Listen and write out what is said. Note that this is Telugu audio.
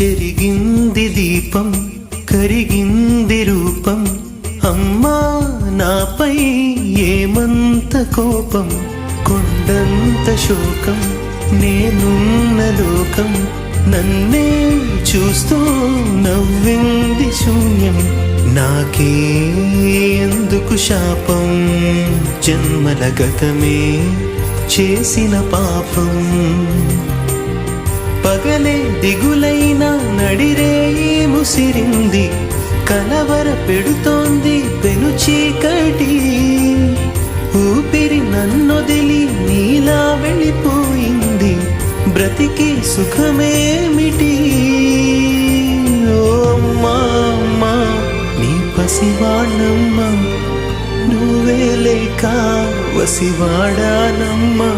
చెరిగింది దీపం కరిగింది రూపం అమ్మా నాపై ఏమంత కోపం కొండంత శోకం నేనున్న లోకం నన్నే చూస్తూ నవ్వింది శూన్యం నాకే ఎందుకు శాపం జన్మల గతమే చేసిన పాపం పగలే దిగులైన నడిరేయి ముసిరింది కలవర పెడుతోంది పెను చీకటి ఊపిరి నన్నొదిలి నీలా వెళ్ళిపోయింది బ్రతికి సుఖమేమిటి ఓ అమ్మా అమ్మా నీ పసివాణమ్మ నువ్వే లేక వసివాడానమ్మా